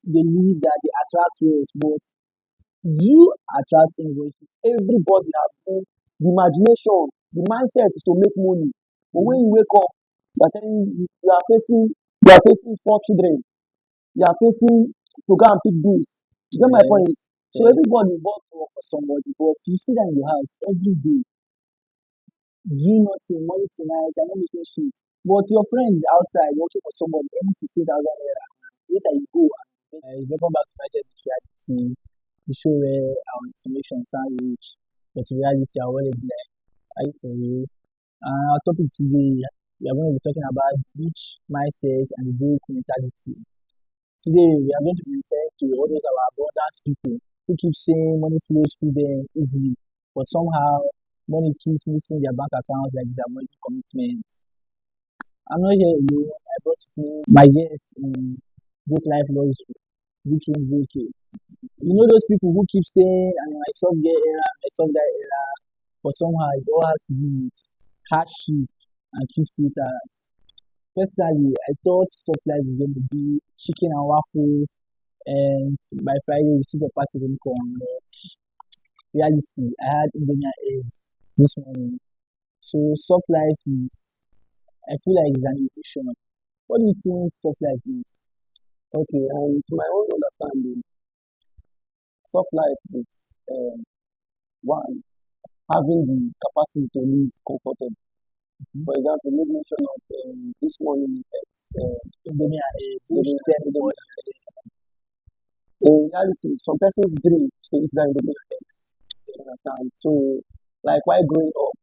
believe that they attract wealth, but you attract invoices. Everybody has the imagination, the mindset is to make money. But when you wake up, you are telling you are facing four children, you are facing to go and pick this. You get my point? So everybody wants to work for somebody, but you see that in the house every day, doing nothing, money tonight, and not making shit. But your friends outside working for somebody, earning 15,000 naira, later you go. Welcome back to my reality, the show where our information sound rich, but in reality, are well black. Are you for real? Our topic today, we are going to be talking about rich mindset and the broke mentality. Today, we are going to be referring to all those our abundance people who keep saying money flows through them easily, but somehow money keeps missing their bank accounts like their money commitment. I'm not here alone. I brought with me my guest in Book Life Luxury, which one break. You know those people who keep saying, I mean, I saw that era, I saw that era, but somehow it all has to do with hardship and cute filters. Personally, I thought soft life was going to be chicken and waffles, and by Friday we see the passive income. But reality, I had Indomie and eggs this morning. So soft life is, I feel like it's an illusion. What do you think soft life is? Okay, and to my own understanding, soft life is one, having the capacity to live comfortably. For example, make mention of this morning Indomie and eggs, which during send the money. in reality, some persons dream to eat that Indomie eggs. You understand? So, like while growing up,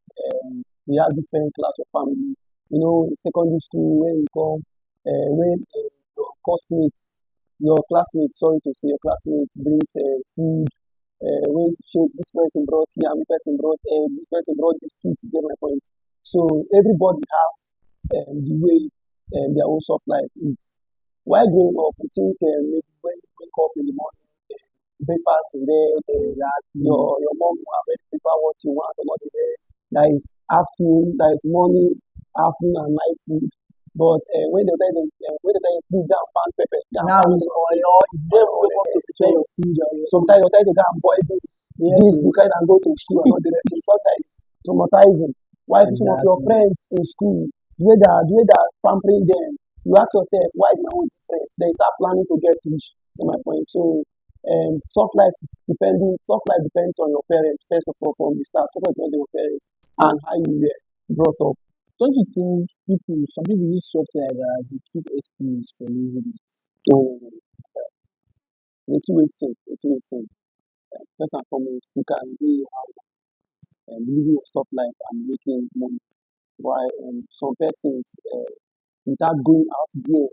we have different class of family. You know, in secondary school, when you come, when your classmates, sorry to say, your classmates brings food. When this person brought yam, this person brought egg, this person brought biscuit. You get my point. So everybody have the way their own soft life is. While growing up, we think maybe when you wake up in the morning, breakfast is there, that your mom will have already prepare what you want or not the rest. That is afternoon, that is morning, afternoon and night food. But when they tell you please go and pan pepper, go and Now pan it's something, oil, if you don't oil, wake up to so prepare your food, sometimes you try to go and boil this yes, you kind of go to school and not the rest. So sometimes it's traumatizing. While to some of your exactly. friends in school, the way they are pampering them, you ask yourself, why is my own different? They start planning to get rich, to my point. So soft life depends on your parents, first of all, from the start. Soft life depends on your parents and how you were brought up. Don't you think some people use soft life as a cheap excuse for laziness? So the two-way thing. First and foremost, you can be living a soft life and making money. Why some persons without going out there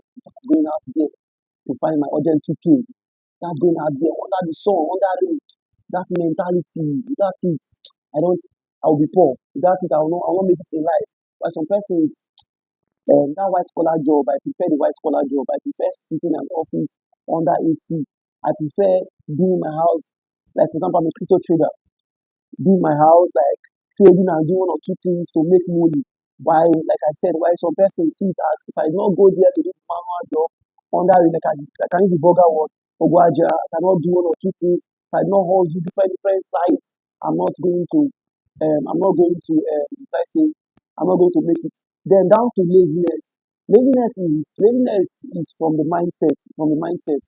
to find my urgent 2K, without going out there under the sun, under rain, that mentality, without it, I don't, I'll be poor. Without it, I will not make it in life. But some persons, that white collar job, I prefer the white collar job. I prefer sitting in an office under AC. I prefer being in my house. Like for example, I'm a crypto trader be in my house, like trading and doing one or two things to make money. Why, like I said, why some persons see it as if I not go there to do manual job under it, like I can use the vulgar word, Ogwaja, I cannot do one or two things. If I not hustle different sites, I'm not going to, I'm not going to, I say, I'm not going to make it. Then down to laziness. Laziness is from the mindset. From the mindset.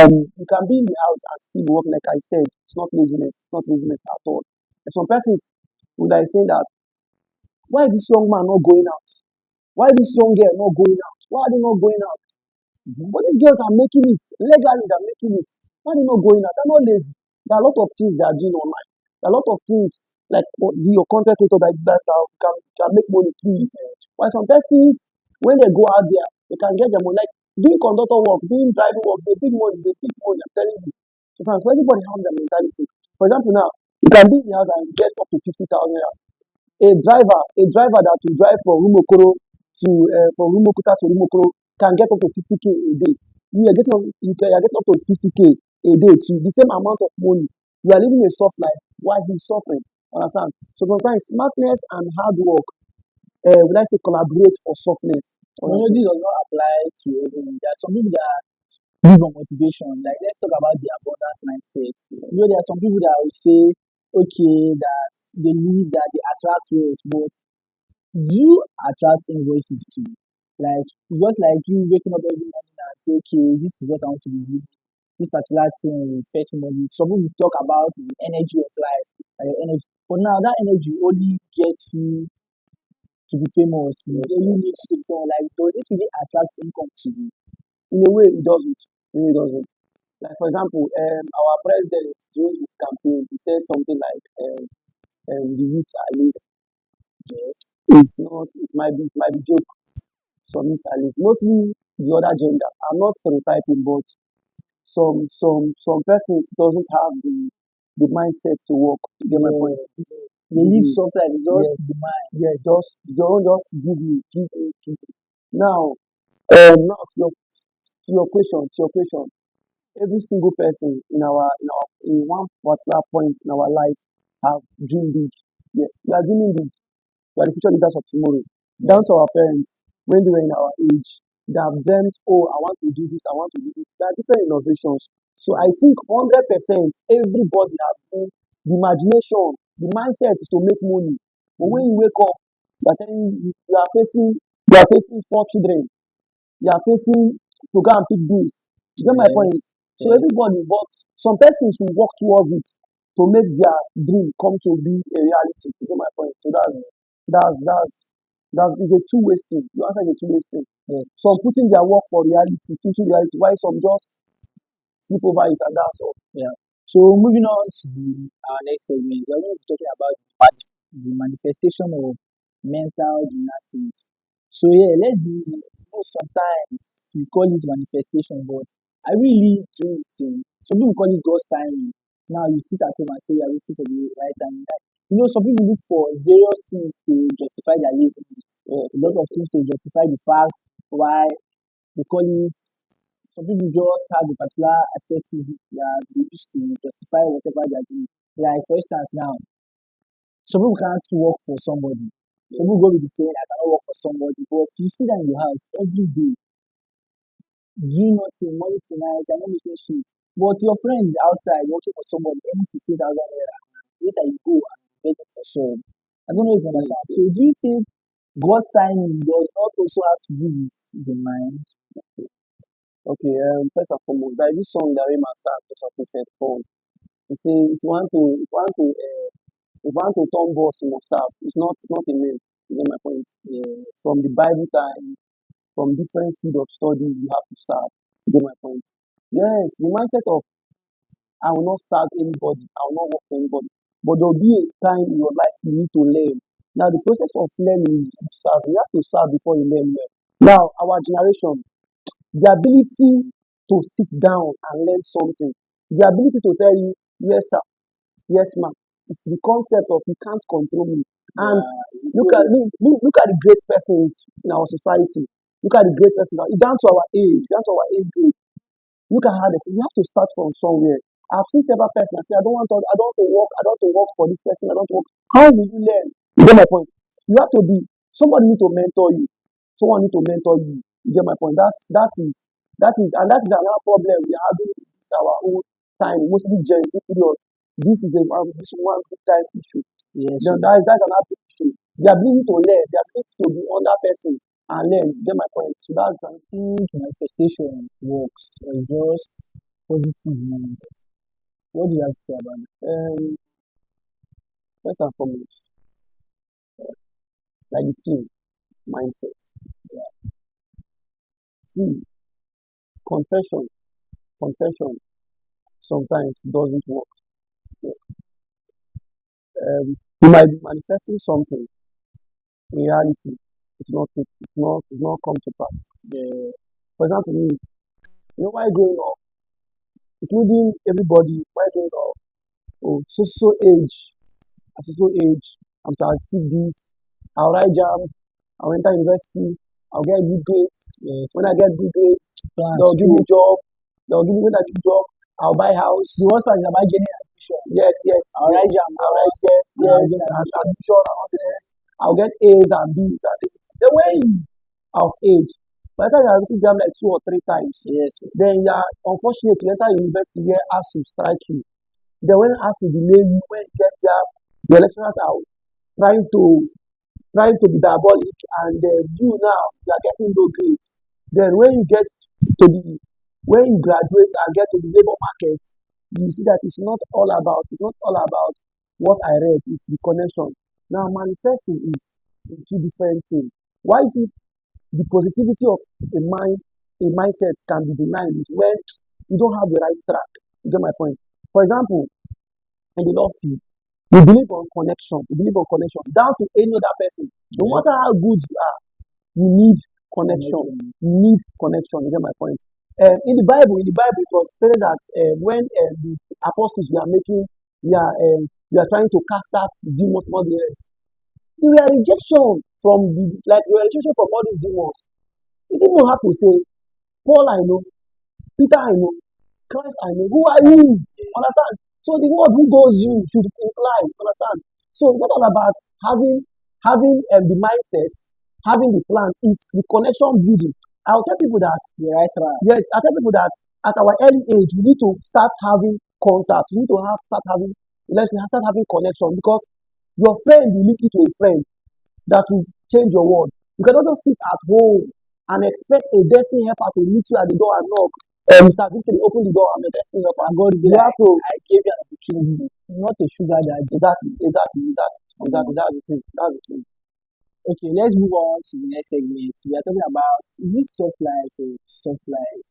You can be in the house and still work, like I said. It's not laziness. It's not laziness at all. And some persons would like saying that why is this young man not going out? Why this young girl not going out? Why are they not going out? But these girls are making it legally. They're making it. Why are they not going out? They're not lazy. There are a lot of things they are doing online. There are a lot of things like your content creator that can make money through it. While some persons, when they go out there, they can get their money. Like doing conductor work, doing driving work, they big money, they big money. I'm telling you. So everybody has their mentality. For example, now you can be in the house and get up to 50,000. A driver that will drive from Rumokoro to from Rumokuta to Rumokoro can get up to 50K a day. You are getting up to 50K a day to the same amount of money. You are living a soft life while he's suffering. Understand? So sometimes smartness and hard work, would I say collaborate for softness. You know, this does not apply to everyone. There are some people that live on motivation. Like let's talk about the abundance mindset. There are some people that will say, okay, that they believe that they attract wealth, but you attract invoices too. Like just like you waking up every morning and say, okay, this is what I want to be doing. This particular thing will fetch money. Some people talk about the energy of life, your energy. But now that energy only gets you to be famous. It only makes you to become like does it really attract income to you? In a way, it doesn't. In a way, it doesn't. Like for example, our president during his campaign, he said something like, "The youth at least Yes. it's not. It might be joke. Some youth at least, mostly the other gender. I'm not stereotyping, but some persons doesn't have the mindset to work. You get my point? Yeah. They live Mhm. sometimes just Yes. the mind. Yeah. Just don't just give me. Now, now to your question. Every single person in one particular point in our life have dreamed big. Yes, we are dreaming big. We are the future leaders of tomorrow. Down Yeah. to our parents, when they were in our age, they have dreamt, oh, I want to do this, I want to do this. There are different innovations. So I think 100% everybody have the imagination, the mindset is to make money. But when you wake up, you are telling you are facing 4 children, you are facing to go and pick this. You get my Yes. point? So Yes. everybody, but some persons will work towards it to make their dream come to be a reality. You get my point? So that is a two-way thing. You answer is a two-way thing. Yes. Some putting their work for reality, into reality, while some just sleep over it and that's all. Yeah. So moving on to our next segment, we're going to be talking about the manifestation of mental gymnastics. So yeah, let's be sometimes we call it manifestation, but I really do it. Some people call it God's timing. Now you sit at home and say you're waiting for the right time. Like, some people look for various things to justify their laziness. A lot of things to justify the fact why they call it some people just have a particular aesthetic that they use to justify whatever they're doing. Like for instance now, some people can't work for somebody. Some people go with the saying I cannot work for somebody, but you see that in your house every day, doing nothing, money tonight, you're not making shit. But your friend is outside working for somebody, earning 15,000 naira. Later you go and beg for some. I don't know if you understand. So do you think God's timing does not also have to do with the mind? Okay, first and foremost, there is this song that Rayman sang to some said phone. He say if you want to turn boss, you must serve. It's not a name. You get my point? From the Bible time, from different field of study, you have to serve. You get my point? Yes, the mindset of I will not serve anybody, I will not work for anybody. But there will be a time in your life you need to learn. Now the process of learning is to serve. You have to serve before you learn well. Now our generation, the ability to sit down and learn something, the ability to tell you, yes sir, yes ma'am, it's the concept of you can't control me. And look at the great persons in our society. Look at the great persons down to our age group. Look at how they say you have to start from somewhere. I've seen several persons and say, I don't want to work for this person, I don't want to work. How will you learn? You get my point? You have to be somebody need to mentor you. Someone need to mentor you. You get my point? That is another problem we are having in this our own time, mostly Gen Z period. This one big time issue. Yes. Then that's another big issue. The ability to learn, the ability to be under person and learn. You get my point? So that's Think manifestation works or just positive mindset? What do you have to say about it? first and foremost, like the team mindset. See, confession, confession sometimes doesn't work. You might be manifesting something in reality, it's not come to pass. For example, me, why growing up, including everybody, why growing up, oh, so age, at so age, I'm to achieve this, I'll write jam, I'll enter university, I'll get good grades. Yes. When I get good grades, Plans they'll give me too. job, when I get job, I'll buy house. The worst part is about getting admission. Yes, yes. I'll write jam. I'll write And I'll yes, get and admission. admission and all the rest. I'll get A's and B's and this. The way of age. By the time you have written them like 2 or 3 times, Yes. then you are unfortunate to enter university where ASU strike you. Then when ASU delay you, when you get there, the lecturers are trying to trying to be diabolic, and you now you are getting low grades. Then when you get to the when you graduate and get to the labor market, you see that it's not all about what I read, it's the connection. Now manifesting is two different things. Why is it the positivity of a mindset can be denied is when you don't have the right track. You get my point? For example, in the love field, we believe on connection. We believe on connection down to any other person. No Yes. matter how good you are, you need connection. Connection. You need connection. You get my point? In the Bible, it was stated that when the apostles were making, we are trying to cast out demons and all the rest. There were rejection from there were rejection from all these demons. He didn't know how to say, Paul I know, Peter I know, Christ I know. Who are you? Understand? So the word who goes you should imply. Understand? So it's not all about having the mindset, having the plan. It's the connection building. I'll tell people that The right track. yes, I tell people that at our early age we need to start having contact. We need to start having connection because your friend will link you to a friend that will change your world. You cannot just sit at home and expect a destiny helper to meet you at the door and knock. Mr. Victory, open the door. I'm a destiny helper. And God will be You like, have to I gave you an opportunity, not a sugar daddy. exactly. That's the thing. That's the thing. Okay, let's move on to the next segment. We are talking about, is this soft life or soft life?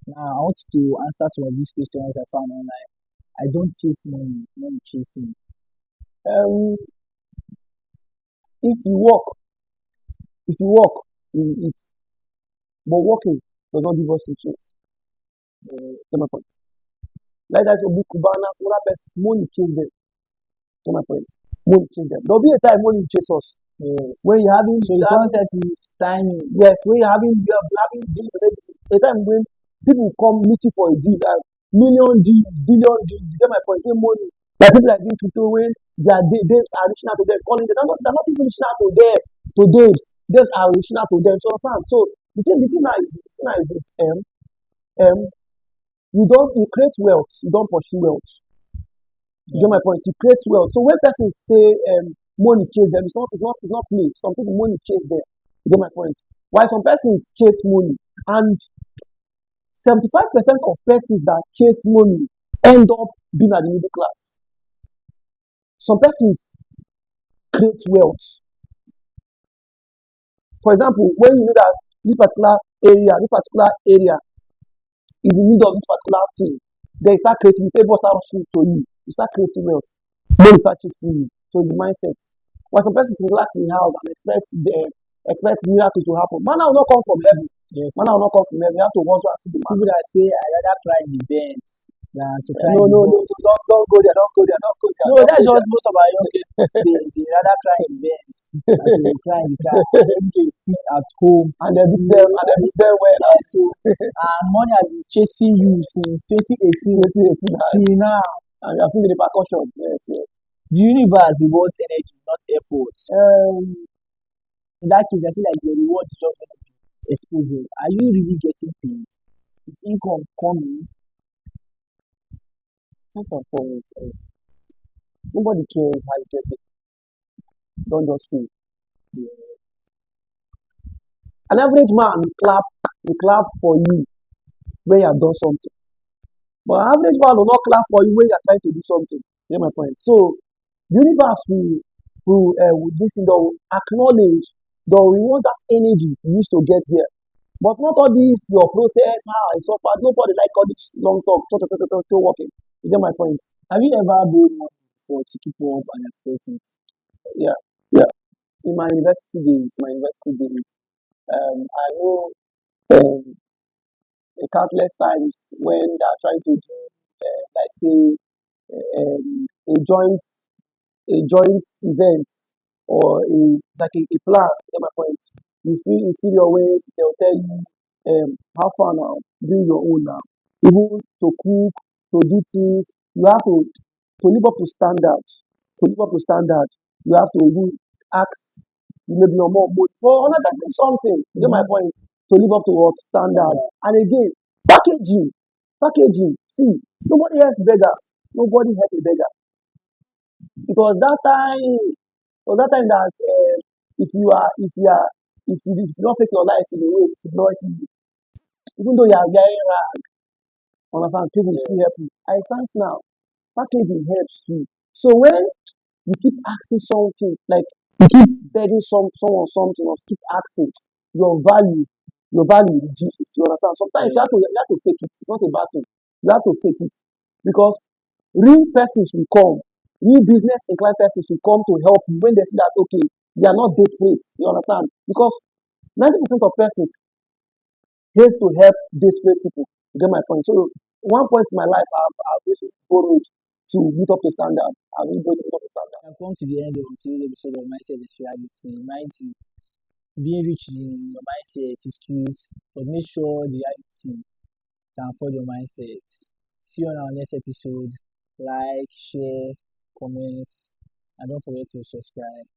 Now, I want to answer some of these questions I found online. I don't chase money, money chase me. Um, if you work, you eat. But working does not give us riches. Get my point. Like that, Obi Kubana, smaller person, money change them. Get my point. Money change them. There'll be a time money chase us. Yes. When you're having, So the concept is timing. yes, when you're having deals and everything. A time when people come meet you for a deal, like million deals, billion deals. You get my point. Get money. Like people like doing crypto when their debts are reaching out to them, calling them. They're not even reaching out to them. To debts, debts are reaching out to them. So understand. So the thing now is this. Um, you create wealth. You don't pursue wealth. You get Yeah. my point? You create wealth. So when persons say money chase them, it's not play. Some people money chase them. You get my point? While some persons chase money, and 75% of persons that chase money end up being at the middle class. Some persons create wealth. For example, when you know that this particular area is in need of this particular thing, then you start creating, people start rushing to you. You start creating wealth. Money start chasing you. So the mindset. While some persons relax in the house and expect miracle to happen. Manna will not come from heaven. Yes. Manna will not come from heaven. You have to also see the man. People that say I rather cry in the Benz than to cry No, in no, the no, bus. don't go there, don't go there, don't go there. No, Don't that's go what there. most of our young people say. They rather cry in the Benz than to cry in the car. They sit at home. And they beat them, and they beat them well. Yeah, so money has been chasing you since 2018 till now. And you have seen the repercussion. Yes, yes. The universe rewards energy, not effort. In that case, I feel like your reward is just going to be exposure. Are you really getting paid? Is income coming? First and foremost, nobody cares how you get it. Don't just feel. An average man will clap for you when you have done something. But an average man will not clap for you when you are trying to do something. You get my point? So universe will this thing, they will acknowledge, they will reward that energy you used to get there. But not all this your process, how I suffered. Nobody like all this long talk, walking. You get my point? Have you ever borrowed money for to keep up and expect it? Yeah, yeah. In my university days, I know um, countless times when they are trying to do like say a joint event or a plan. You get my point? You feel your way. They'll tell you how far now, do your own now. Even to cook, to do things, you have to live up to standards. To live up to standard, you have to even ask maybe your mom for unnecessary something. You get my Mhm. point? to live up to what standard. And again, packaging, packaging. See, nobody else beggars. Nobody help a beggar. It was that time. It was that time that if you don't take your life in a way, it's not even though you are getting understand people will still help you. I stand now. Packaging helps too. So when you keep asking something, like you keep begging someone something or keep asking, your value, your value reduces. You understand? Sometimes you have to fake it. It's not a bad thing. You have to fake it because real persons will come, real business inclined persons will come to help you when they see that okay, you are not desperate. You understand? Because 90% of persons hate to help desperate people. You get my point? So one point in my life I've really borrowed to meet up to standard. I've really borrowed to meet up to standard. I've come to the end of today's episode of Mindset and Reality. Mind you, being rich in your mindset is cute, but make sure the reality can afford your mindset. See you on our next episode. Like, share, comment, and don't forget to subscribe.